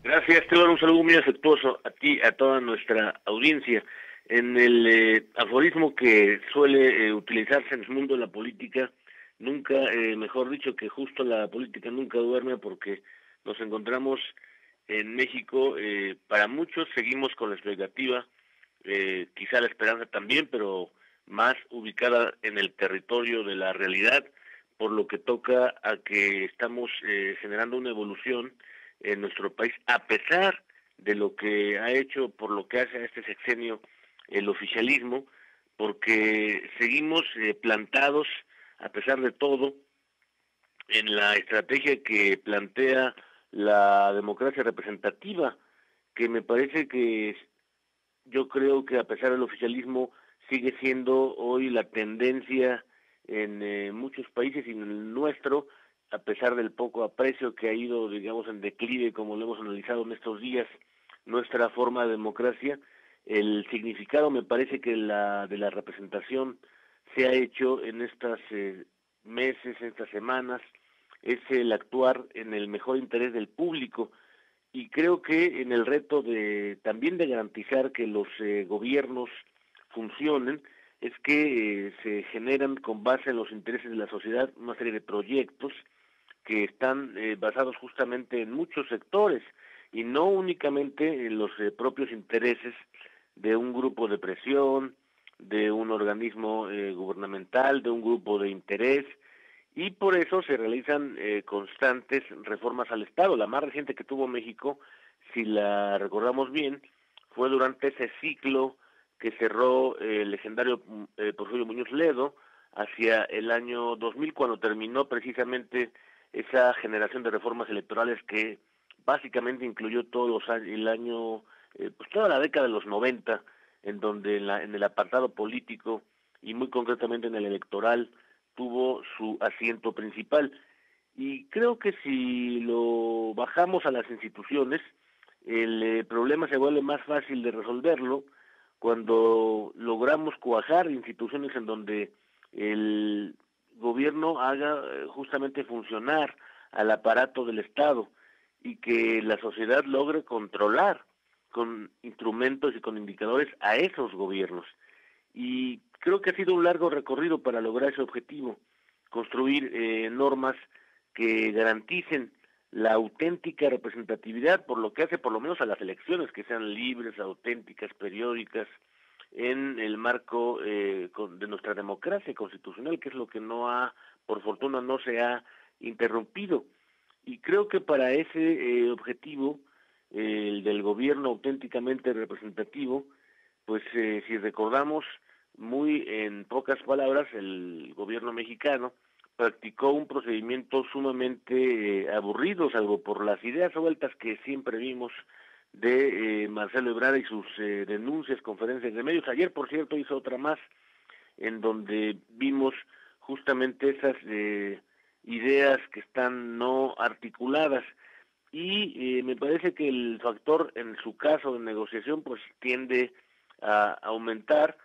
Gracias, Teodoro. Un saludo muy afectuoso a ti, a toda nuestra audiencia. En el aforismo que suele utilizarse en el mundo de la política, nunca, mejor dicho, que justo la política nunca duerme, porque nos encontramos en México, para muchos seguimos con la expectativa, quizá la esperanza también, pero más ubicada en el territorio de la realidad, por lo que toca a que estamos generando una evolución en nuestro país, a pesar de lo que ha hecho, por lo que hace a este sexenio el oficialismo, porque seguimos plantados, a pesar de todo, en la estrategia que plantea la democracia representativa, que me parece que yo creo que a pesar del oficialismo sigue siendo hoy la tendencia en muchos países y en el nuestro, a pesar del poco aprecio que ha ido, digamos, en declive, como lo hemos analizado en estos días, nuestra forma de democracia. El significado, me parece, que de la representación se ha hecho en estos meses, estas semanas, es el actuar en el mejor interés del público, y creo que en el reto de también de garantizar que los gobiernos funcionen, es que se generan con base en los intereses de la sociedad una serie de proyectos que están basados justamente en muchos sectores y no únicamente en los propios intereses de un grupo de presión, de un organismo gubernamental, de un grupo de interés, y por eso se realizan constantes reformas al Estado. La más reciente que tuvo México, si la recordamos bien, fue durante ese ciclo que cerró el legendario Porfirio Muñoz Ledo hacia el año 2000, cuando terminó precisamente esa generación de reformas electorales que básicamente incluyó todos los años, el año, pues toda la década de los 90, en donde en el apartado político y muy concretamente en el electoral tuvo su asiento principal. Y creo que si lo bajamos a las instituciones, el problema se vuelve más fácil de resolverlo cuando logramos cuajar instituciones en donde el gobierno haga justamente funcionar al aparato del Estado y que la sociedad logre controlar con instrumentos y con indicadores a esos gobiernos. Y creo que ha sido un largo recorrido para lograr ese objetivo, construir normas que garanticen la auténtica representatividad, por lo que hace por lo menos a las elecciones, que sean libres, auténticas, periódicas, en el marco de nuestra democracia constitucional, que es lo que no ha, por fortuna, no se ha interrumpido. Y creo que para ese objetivo, el del gobierno auténticamente representativo, pues si recordamos muy en pocas palabras, el gobierno mexicano practicó un procedimiento sumamente aburrido, salvo por las ideas sueltas que siempre vimos de Marcelo Ebrard y sus denuncias, conferencias de medios. Ayer, por cierto, hizo otra más, en donde vimos justamente esas ideas que están no articuladas, y me parece que el factor, en su caso de negociación, pues tiende a aumentar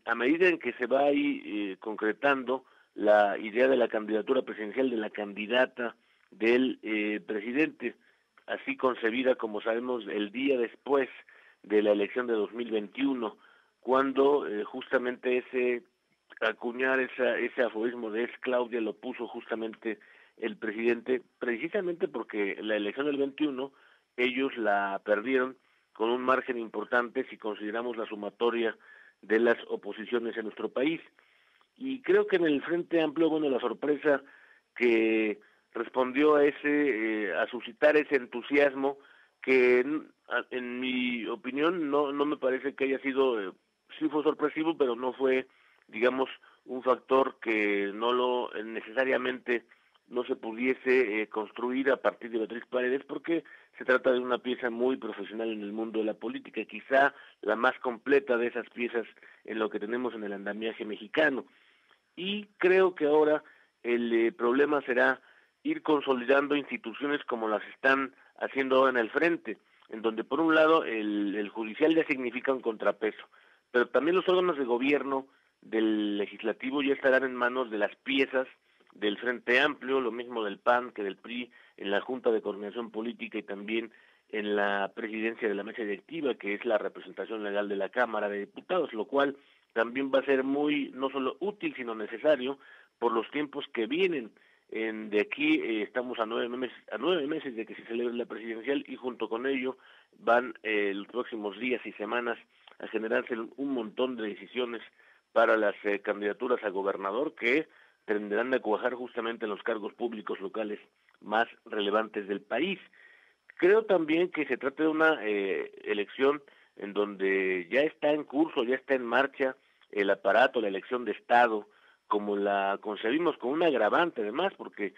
a medida en que se va ahí concretando la idea de la candidatura presidencial de la candidata del presidente, así concebida, como sabemos, el día después de la elección de 2021, cuando justamente acuñar ese aforismo de "es Claudia" lo puso justamente el presidente, precisamente porque la elección del 21 ellos la perdieron con un margen importante si consideramos la sumatoria de las oposiciones en nuestro país. Y creo que en el Frente Amplio, bueno, la sorpresa que respondió a suscitar ese entusiasmo, que en mi opinión no me parece que haya sido, sí fue sorpresivo, pero no fue, digamos, un factor que no lo necesariamente no se pudiese construir a partir de Beatriz Paredes, porque se trata de una pieza muy profesional en el mundo de la política, quizá la más completa de esas piezas en lo que tenemos en el andamiaje mexicano. Y creo que ahora el problema será ir consolidando instituciones como las están haciendo ahora en el frente, en donde por un lado el judicial ya significa un contrapeso, pero también los órganos de gobierno del legislativo ya estarán en manos de las piezas del Frente Amplio, lo mismo del PAN que del PRI, en la Junta de Coordinación Política y también en la presidencia de la mesa directiva, que es la representación legal de la Cámara de Diputados, lo cual también va a ser muy, no solo útil, sino necesario por los tiempos que vienen. De aquí estamos a 9 meses de que se celebre la presidencial, y junto con ello van los próximos días y semanas a generarse un montón de decisiones para las candidaturas a gobernador que tendrán de cuajar justamente en los cargos públicos locales más relevantes del país. Creo también que se trata de una elección en donde ya está en curso, ya está en marcha el aparato, la elección de Estado, como la concebimos, con un agravante además, porque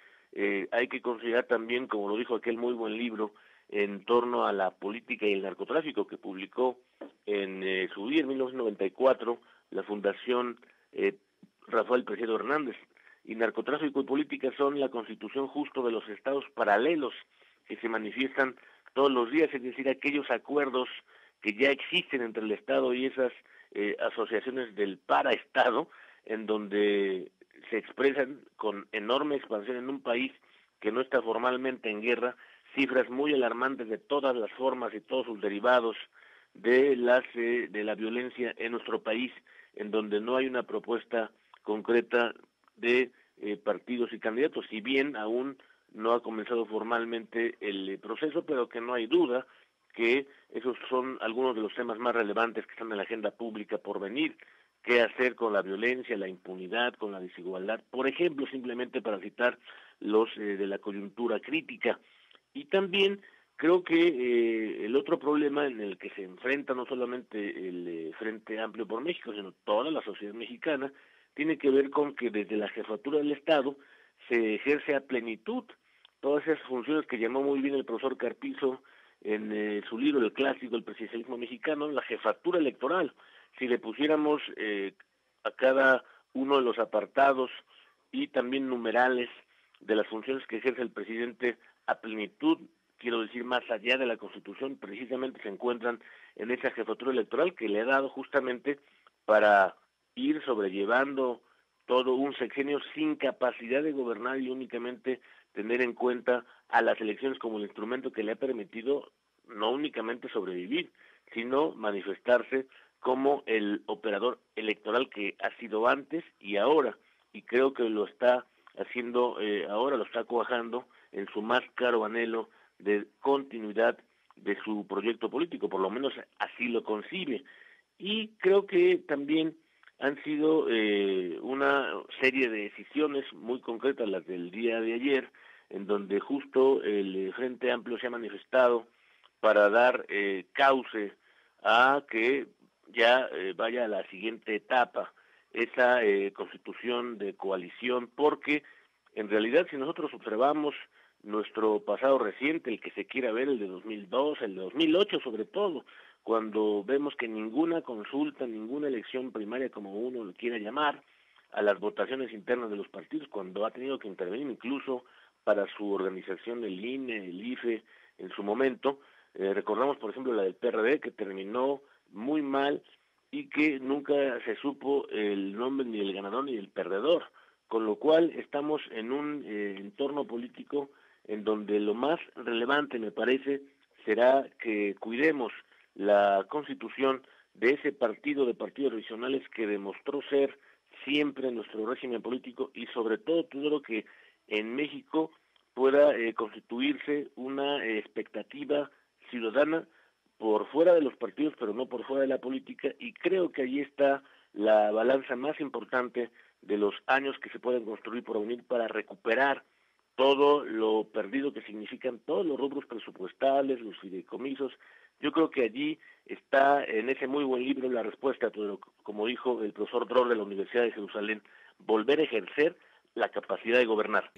hay que considerar también, como lo dijo aquel muy buen libro, en torno a la política y el narcotráfico que publicó en su día, en 1994, la Fundación Rafael Preciado Hernández. Y narcotráfico y política son la constitución justo de los estados paralelos que se manifiestan todos los días, es decir, aquellos acuerdos que ya existen entre el Estado y esas asociaciones del paraestado, en donde se expresan con enorme expansión en un país que no está formalmente en guerra, cifras muy alarmantes de todas las formas y todos sus derivados de la violencia en nuestro país, en donde no hay una propuesta concreta de partidos y candidatos, si bien aún no ha comenzado formalmente el proceso, pero que no hay duda que esos son algunos de los temas más relevantes que están en la agenda pública por venir. ¿Qué hacer con la violencia, la impunidad, con la desigualdad? Por ejemplo, simplemente para citar los de la coyuntura crítica. Y también creo que el otro problema en el que se enfrenta no solamente el Frente Amplio por México, sino toda la sociedad mexicana, tiene que ver con que desde la jefatura del Estado se ejerce a plenitud todas esas funciones que llamó muy bien el profesor Carpizo en su libro, el clásico, El presidencialismo mexicano, la jefatura electoral. Si le pusiéramos a cada uno de los apartados y también numerales de las funciones que ejerce el presidente a plenitud, quiero decir, más allá de la Constitución, precisamente se encuentran en esa jefatura electoral que le ha dado justamente para ir sobrellevando todo un sexenio sin capacidad de gobernar y únicamente tener en cuenta a las elecciones como el instrumento que le ha permitido no únicamente sobrevivir, sino manifestarse como el operador electoral que ha sido antes y ahora, y creo que lo está haciendo ahora, lo está cuajando en su más caro anhelo de continuidad de su proyecto político, por lo menos así lo concibe. Y creo que también han sido una serie de decisiones muy concretas las del día de ayer, en donde justo el Frente Amplio se ha manifestado para dar cauce a que ya vaya a la siguiente etapa esa constitución de coalición, porque en realidad si nosotros observamos nuestro pasado reciente, el que se quiera ver, el de 2002, el de 2008 sobre todo, cuando vemos que ninguna consulta, ninguna elección primaria, como uno lo quiera llamar, a las votaciones internas de los partidos, cuando ha tenido que intervenir incluso para su organización el INE, el IFE, en su momento, recordamos por ejemplo la del PRD, que terminó muy mal y que nunca se supo el nombre ni el ganador ni el perdedor, con lo cual estamos en un entorno político en donde lo más relevante, me parece, será que cuidemos la constitución de ese partido de partidos regionales que demostró ser siempre nuestro régimen político, y sobre todo lo que en México pueda constituirse una expectativa ciudadana por fuera de los partidos, pero no por fuera de la política, y creo que allí está la balanza más importante de los años que se pueden construir por unir para recuperar todo lo perdido que significan todos los rubros presupuestales, los fideicomisos. Yo creo que allí está, en ese muy buen libro, la respuesta a todo, como dijo el profesor Dror de la Universidad de Jerusalén, volver a ejercer la capacidad de gobernar.